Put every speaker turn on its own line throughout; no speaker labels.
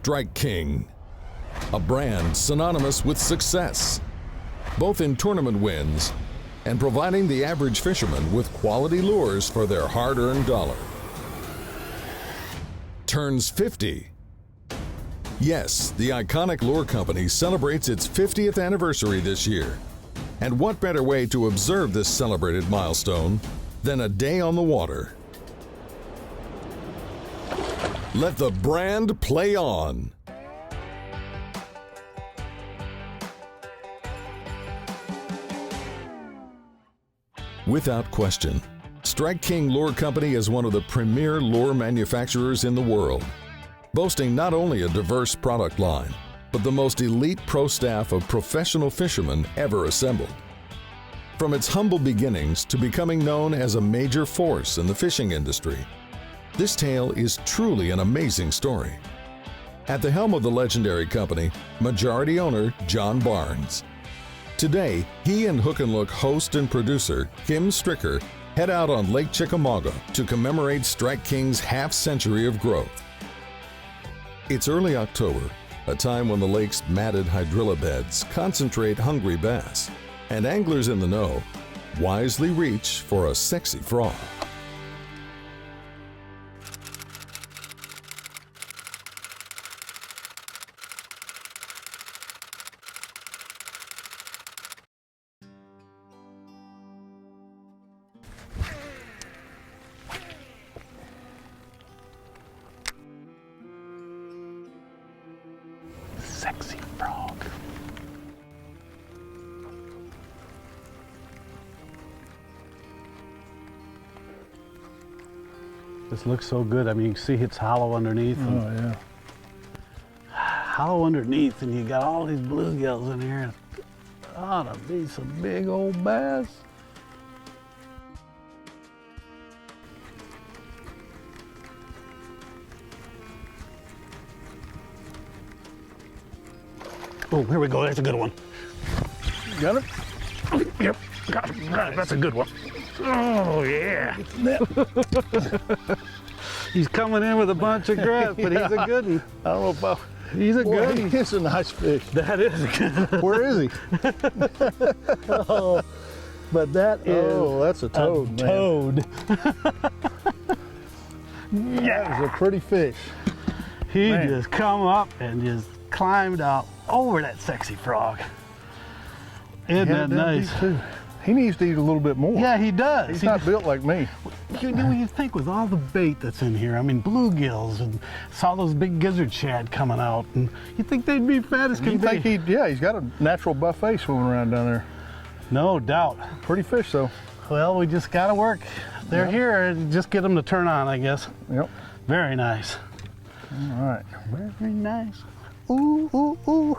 Strike King, a brand synonymous with success, both in tournament wins and providing the average fisherman with quality lures for their hard-earned dollar. Turns 50. Yes, the iconic lure company celebrates its 50th anniversary this year. And what better way to observe this celebrated milestone than a day on the water? Let the brand play on. Without question, Strike King Lure Company is one of the premier lure manufacturers in the world, boasting not only a diverse product line, but the most elite pro staff of professional fishermen ever assembled. From its humble beginnings to becoming known as a major force in the fishing industry, this tale is truly an amazing story. At the helm of the legendary company, majority owner John Barnes. Today, he and Hook and Look host and producer Kim Stricker head out on Lake Chickamauga to commemorate Strike King's half-century of growth. It's early October, a time when the lake's matted hydrilla beds concentrate hungry bass, and anglers in the know wisely reach for a sexy frog.
Sexy frog. This looks so good. I mean, you can see it's hollow underneath.
Oh, yeah.
Hollow underneath, and you got all these bluegills in here. Ought to be some big old bass. Oh, here we go. That's a good one.
Got it?
Yep, got it. Right, that's a good one. Oh, yeah. He's coming in with a bunch of grub, but he's a good one.
I don't know if
He's a
Boy,
good one.
It's a nice fish.
That is a good one.
Where is he?
Oh, but that is
Oh, that's a toad, man.
toad.
That was a pretty fish.
He
Man.
just come up and just climbed out over that sexy frog. Isn't
He
that
had them
nice?
deep, too. He needs to eat a little bit more.
Yeah, he does.
He's
He
not built like me.
You know, you think with all the bait that's in here, I mean, bluegills and saw those big gizzard shad coming out, and you think they'd be fat as can
You
be.
think he's got a natural buffet swimming around down there.
No doubt.
Pretty fish, though.
Well, we just gotta work. They're
Yep.
here, and just get them to turn on, I guess.
Yep.
Very nice.
All right.
Very nice. Ooh, ooh, ooh.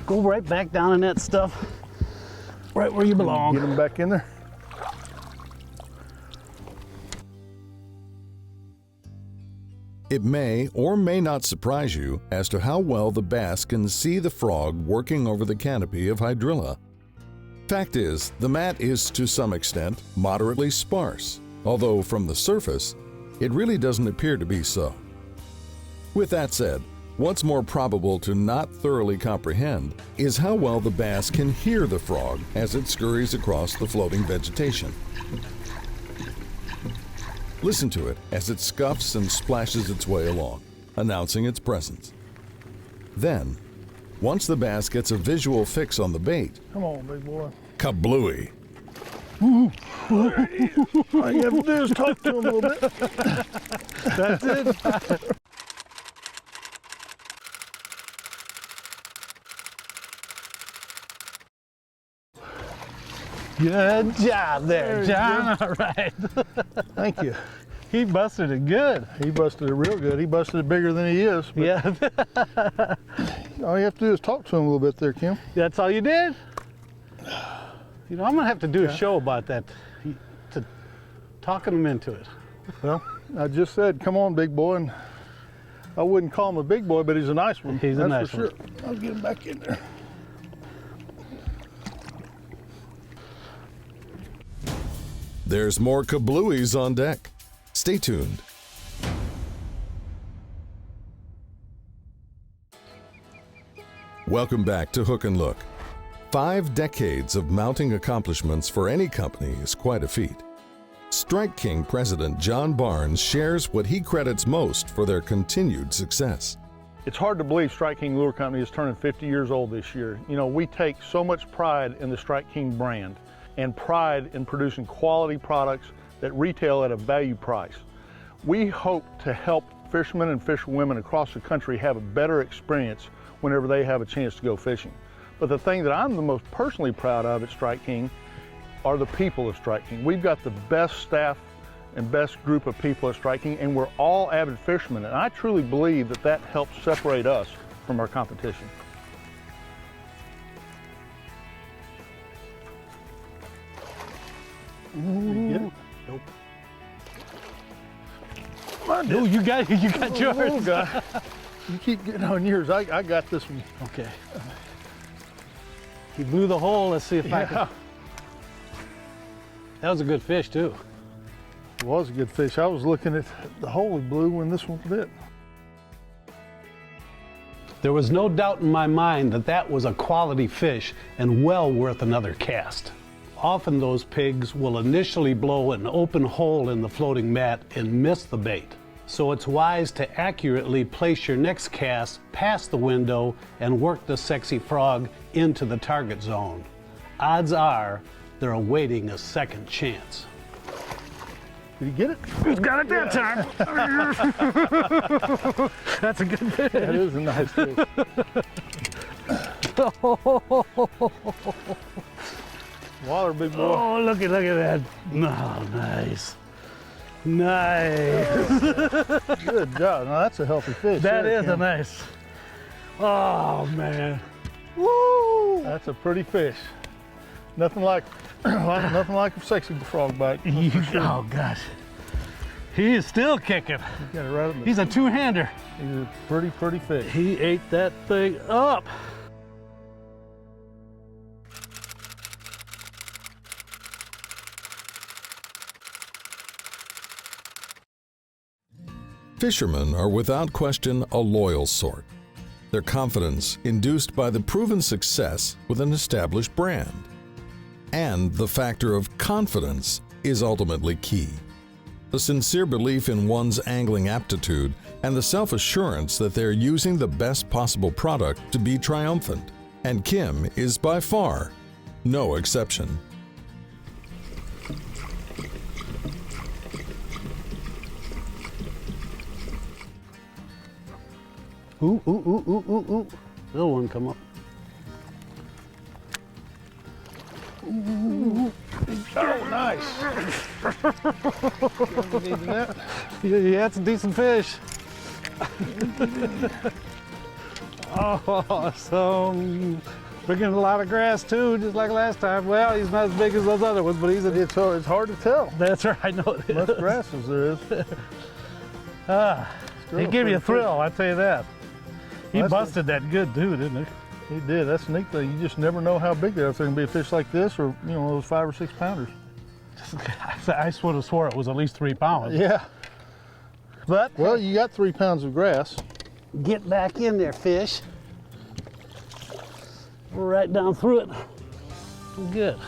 Go right back down in that stuff. Right where you belong.
Get him back in there.
It may or may not surprise you as to how well the bass can see the frog working over the canopy of hydrilla. Fact is, the mat is to some extent moderately sparse, although from the surface, it really doesn't appear to be so. With that said, what's more probable to not thoroughly comprehend is how well the bass can hear the frog as it scurries across the floating vegetation. Listen to it as it scuffs and splashes its way along, announcing its presence. Then, once the bass gets a visual fix on the bait,
Come on, big boy.
kablooey!
All you have to do is talk to him a little bit.
That's it. Good job there, John. All right.
Thank you.
He busted it good.
He busted it real good. He busted it bigger than he is. But
Yeah.
all you have to do is talk to him a little bit there, Kim.
That's all you did? You know, I'm going to have to do a show about that, to talking him into it.
Well, I just said, come on, big boy. And I wouldn't call him a big boy, but he's a nice one.
He's a
That's
nice
for sure. I'll get him back in there.
There's more kablooies on deck. Stay tuned. Welcome back to Hook and Look. 5 decades of mounting accomplishments for any company is quite a feat. Strike King President John Barnes shares what he credits most for their continued success.
It's hard to believe Strike King Lure Company is turning 50 years old this year. You know, we take so much pride in the Strike King brand and pride in producing quality products that retail at a value price. We hope to help fishermen and fisherwomen across the country have a better experience whenever they have a chance to go fishing. But the thing that I'm the most personally proud of at Strike King are the people of Strike King. We've got the best staff and best group of people at Strike King, and we're all avid fishermen. And I truly believe that that helps separate us from our competition.
Ooh.
You get it?
Nope.
No,
you got yours.
Oh, God. You keep getting on yours. I got this one.
Okay. He blew the hole. Let's see if I can. That was a good fish too.
It was a good fish. I was looking at the hole he blew when this one bit.
There was no doubt in my mind that that was a quality fish and well worth another cast. Often those pigs will initially blow an open hole in the floating mat and miss the bait. So it's wise to accurately place your next cast past the window and work the sexy frog into the target zone. Odds are they're awaiting a second chance.
Did he get it?
He's got it that time. That's a good fish.
That is a nice fish. Water, big boy.
Oh, look at that. Oh, nice. Nice.
Good job. Now that's a healthy fish.
That
there,
is
Kim.
a nice. Oh, man. Woo!
That's a pretty fish. Nothing like nothing like a sexy frog bite.
Oh, gosh. He is still kicking.
You got it right up.
He's a two-hander.
He's a pretty fish.
He ate that thing up.
Fishermen are without question a loyal sort. Their confidence induced by the proven success with an established brand. And the factor of confidence is ultimately key. The sincere belief in one's angling aptitude and the self-assurance that they're using the best possible product to be triumphant. And Kim is by far no exception.
Ooh, ooh, ooh, ooh, ooh, ooh. Little one come up. Ooh.
Oh, nice.
Yeah, that's a decent fish. Awesome. Bringing a lot of grass too, just like last time. Well, he's not as big as those other ones, but he's a...
It's hard to tell.
That's right, I know it
Much
is.
grass as there is.
He gave me a thrill, I tell you that. He
Well,
busted that good too, didn't he?
He did. That's the neat thing. You just never know how big they are. If they're going to be a fish like this or, you know, those 5 or 6 pounders.
I would have swore it was at least 3 pounds.
Yeah.
But
Well, you got 3 pounds of grass.
get back in there, fish. Right down through it. Good.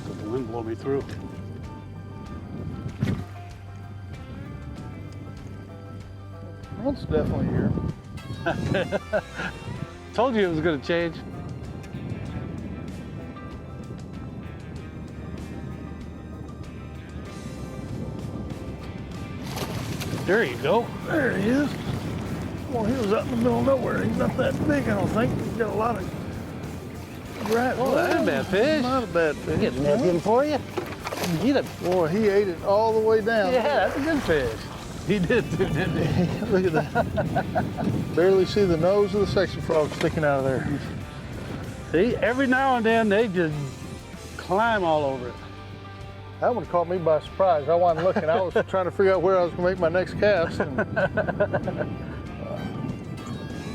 Let the wind blow me through.
That's definitely here.
Told you it was going to change. There you go.
There he is. Well, he was out in the middle of nowhere. He's not that big, I don't think. He's got a lot of grass.
Oh, that ain't a bad fish.
Not a bad fish.
Getting that in for you. Eat it.
Boy, he ate it all the way down.
Yeah, that's a good fish. He did too, didn't he?
Look at that. Barely see the nose of the sexy frog sticking out of there.
See, every now and then they just climb all over it.
That one caught me by surprise. I wasn't looking. I was trying to figure out where I was going to make my next cast. And,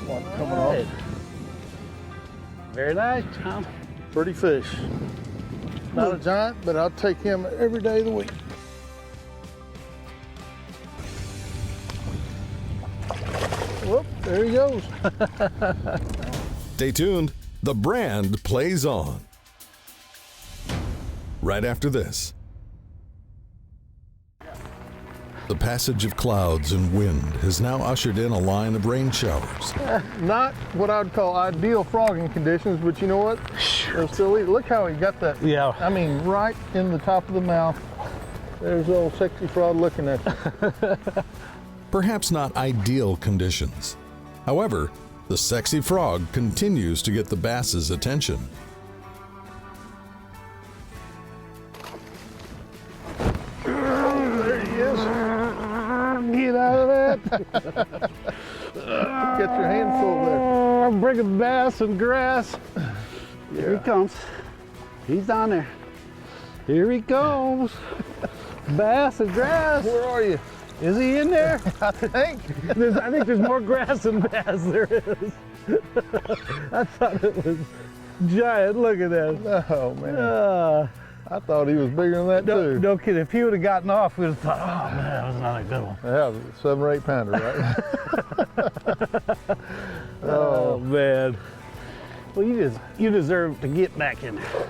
one coming off.
Very nice, Tom.
Pretty fish. Not a giant, but I'll take him every day of the week. There he goes.
Stay tuned. The brand plays on. Right after this. The passage of clouds and wind has now ushered in a line of rain showers.
Not what I'd call ideal frogging conditions, but you know what? They'll still eat. Look how he got that.
Yeah.
I mean, right in the top of the mouth. There's old sexy frog looking at you.
Perhaps not ideal conditions. However, the sexy frog continues to get the bass's attention.
There he is.
Get out of that.
Get your handful there.
I'm bringing bass and grass. Here he comes. He's on there. Here he goes. Bass and grass.
Where are you?
Is he in there?
I think.
I think there's more grass than bass there is. I thought it was giant. Look at that.
Oh, man. I thought he was bigger than that, too.
No kidding. If he would have gotten off, we'd have thought, oh, man, that was not a good one.
Yeah, 7 or 8 pounder, right?
Oh, man. Well, you deserve to get back in there.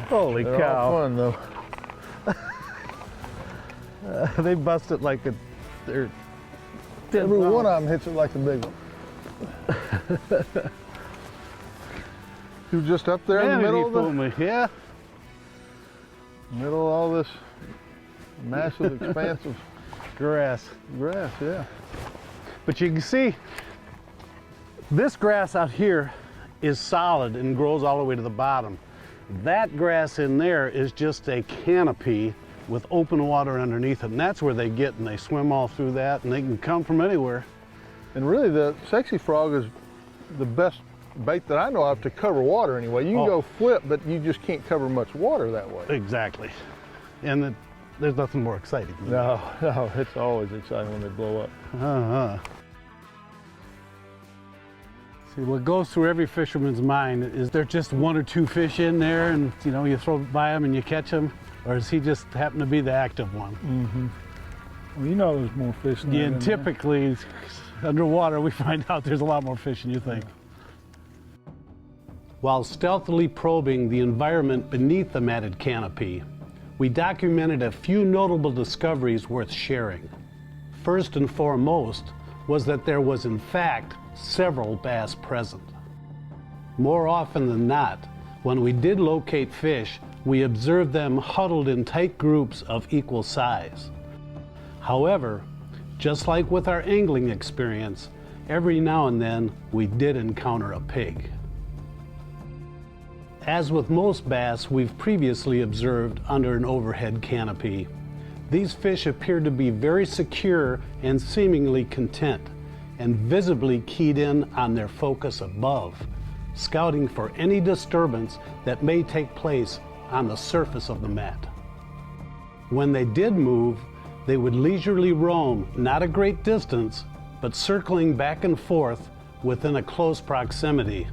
Holy
They're
cow.
all fun, though.
They bust it like they're
Every one of them hits it like a big one. He was just up there in the middle of
Yeah.
middle of all this massive expanse of
Grass.
grass, yeah.
But you can see this grass out here is solid and grows all the way to the bottom. That grass in there is just a canopy with open water underneath it, and that's where they get, and they swim all through that, and they can come from anywhere.
And really, the sexy frog is the best bait that I know of to cover water anyway. You can go flip, but you just can't cover much water that way.
Exactly. And there's nothing more exciting than
No, it's always exciting when they blow up.
that. See, what goes through every fisherman's mind is there just 1 or 2 fish in there, and you throw by them and you catch them, or does he just happen to be the active one?
Mm-hmm. Well, you know there's more fish than that.
Yeah, and typically underwater we find out there's a lot more fish than you think. While stealthily probing the environment beneath the matted canopy, we documented a few notable discoveries worth sharing. First and foremost was that there was in fact several bass present. More often than not, when we did locate fish, we observed them huddled in tight groups of equal size. However, just like with our angling experience, every now and then we did encounter a pig. As with most bass we've previously observed under an overhead canopy, these fish appeared to be very secure and seemingly content, and visibly keyed in on their focus above, scouting for any disturbance that may take place on the surface of the mat. When they did move, they would leisurely roam not a great distance, but circling back and forth within a close proximity,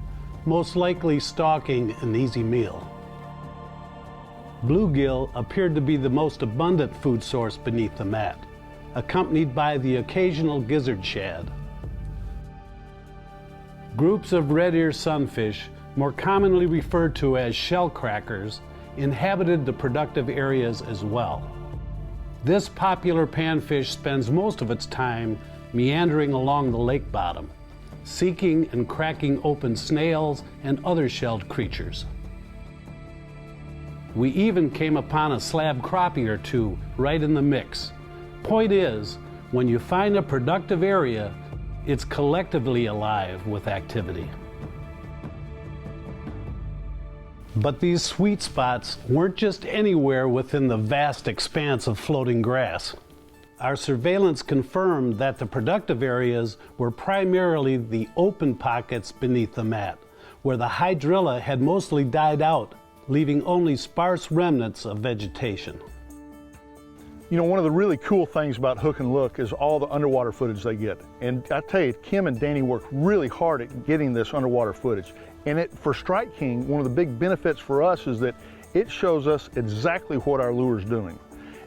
most likely stalking an easy meal. Bluegill appeared to be the most abundant food source beneath the mat, accompanied by the occasional gizzard shad. Groups of red-ear sunfish, more commonly referred to as shellcrackers, inhabited the productive areas as well. This popular panfish spends most of its time meandering along the lake bottom, seeking and cracking open snails and other shelled creatures. We even came upon a slab crappie or two right in the mix. Point is, when you find a productive area, it's collectively alive with activity. But these sweet spots weren't just anywhere within the vast expanse of floating grass. Our surveillance confirmed that the productive areas were primarily the open pockets beneath the mat, where the hydrilla had mostly died out, leaving only sparse remnants of vegetation.
You know, one of the really cool things about Hook and Look is all the underwater footage they get. And I tell you, Kim and Danny worked really hard at getting this underwater footage. And for Strike King, one of the big benefits for us is that it shows us exactly what our lure is doing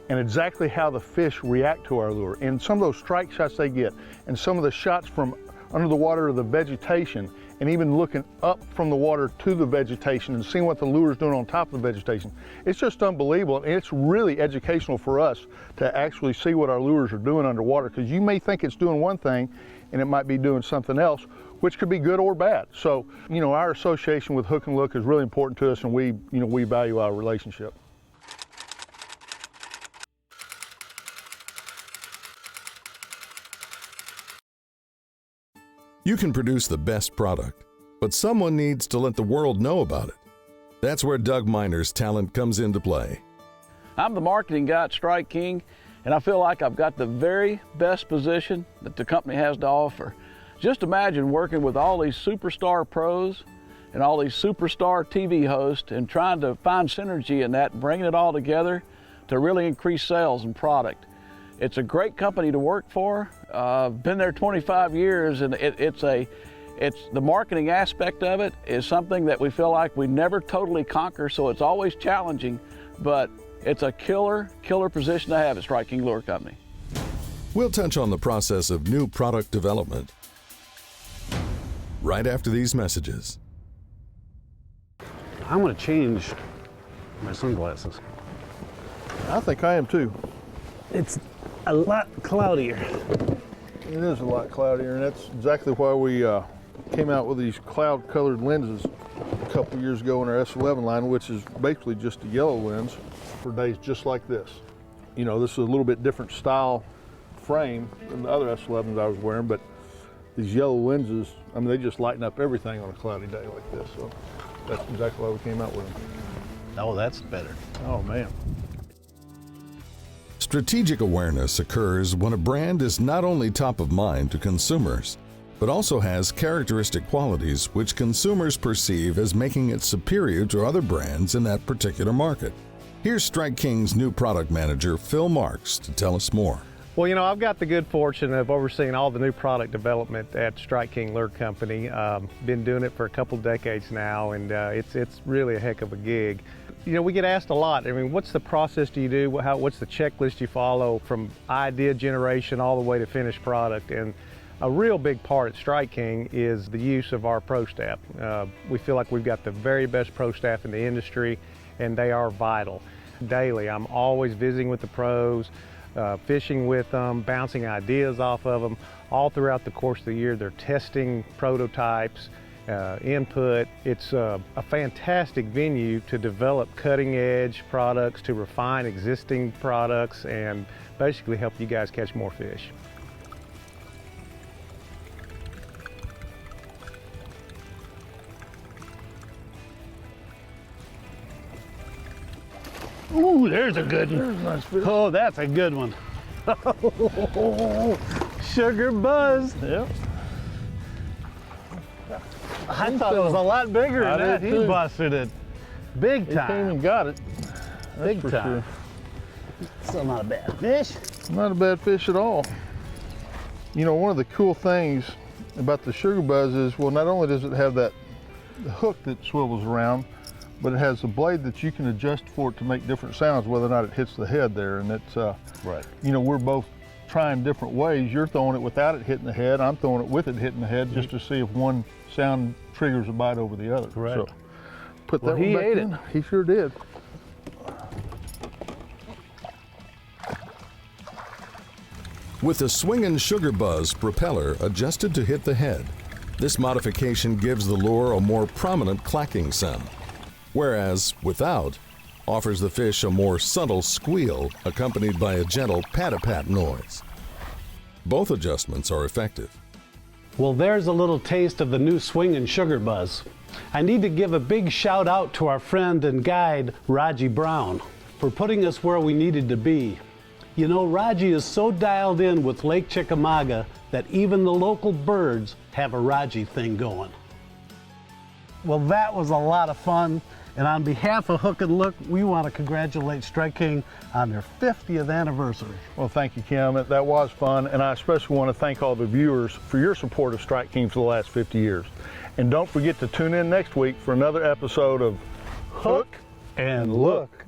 and exactly how the fish react to our lure. And some of those strike shots they get and some of the shots from under the water of the vegetation, and even looking up from the water to the vegetation and seeing what the lure is doing on top of the vegetation. It's just unbelievable, and it's really educational for us to actually see what our lures are doing underwater, because you may think it's doing one thing and it might be doing something else, which could be good or bad. So, our association with Hook and Look is really important to us, and we value our relationship.
You can produce the best product, but someone needs to let the world know about it. That's where Doug Miner's talent comes into play.
I'm the marketing guy at Strike King, and I feel like I've got the very best position that the company has to offer. Just imagine working with all these superstar pros and all these superstar TV hosts and trying to find synergy in that and bringing it all together to really increase sales and product. It's a great company to work for. I've been there 25 years, and it's the marketing aspect of it is something that we feel like we never totally conquer, so it's always challenging, but it's a killer position to have at Strike King Lure Company.
We'll touch on the process of new product development right after these messages.
I'm going to change my sunglasses.
I think I am too.
It's a lot cloudier.
It is a lot cloudier, and that's exactly why we came out with these cloud-colored lenses a couple years ago in our S11 line, which is basically just a yellow lens for days just like this. This is a little bit different style frame than the other S11s I was wearing, but these yellow lenses, they just lighten up everything on a cloudy day like this. So that's exactly why we came out with them.
Oh, that's better.
Oh, man.
Strategic awareness occurs when a brand is not only top of mind to consumers, but also has characteristic qualities which consumers perceive as making it superior to other brands in that particular market. Here's Strike King's new product manager, Phil Marks, to tell us more.
Well, I've got the good fortune of overseeing all the new product development at Strike King Lure Company. Been doing it for a couple decades now, and it's really a heck of a gig. We get asked a lot, what's the process do you do? What's the checklist you follow from idea generation all the way to finished product? And a real big part at Strike King is the use of our pro staff. We feel like we've got the very best pro staff in the industry, and they are vital. Daily, I'm always visiting with the pros, fishing with them, bouncing ideas off of them. All throughout the course of the year, they're testing prototypes, input. It's a fantastic venue to develop cutting-edge products, to refine existing products, and basically help you guys catch more fish.
Ooh, there's a good one.
There's a nice fish.
Oh, that's a good one. Sugar buzz.
Yep.
I thought it was a lot bigger than that.
did
He
too.
busted it. Big
He came
time.
and got it. That's
Big
for
time.
sure.
Still not a bad fish.
Not a bad fish at all. One of the cool things about the Sugar Buzz is, well, not only does it have the hook that swivels around, but it has a blade that you can adjust for it to make different sounds, whether or not it hits the head there. And it's,
Right.
we're both trying different ways. You're throwing it without it hitting the head. I'm throwing it with it hitting the head just to see if one sound triggers a bite over the other.
Correct.
So put
Well,
that one
he
back
ate
in.
it.
He sure did.
With the swinging Sugar Buzz propeller adjusted to hit the head, this modification gives the lure a more prominent clacking sound, whereas without offers the fish a more subtle squeal accompanied by a gentle pat-a-pat noise. Both adjustments are effective.
Well, there's a little taste of the new swinging Sugar Buzz. I need to give a big shout out to our friend and guide, Raji Brown, for putting us where we needed to be. Raji is so dialed in with Lake Chickamauga that even the local birds have a Raji thing going. Well, that was a lot of fun. And on behalf of Hook and Look, we want to congratulate Strike King on their 50th anniversary.
Well, thank you, Kim. That was fun, and I especially want to thank all the viewers for your support of Strike King for the last 50 years. And don't forget to tune in next week for another episode of Hook
And Look.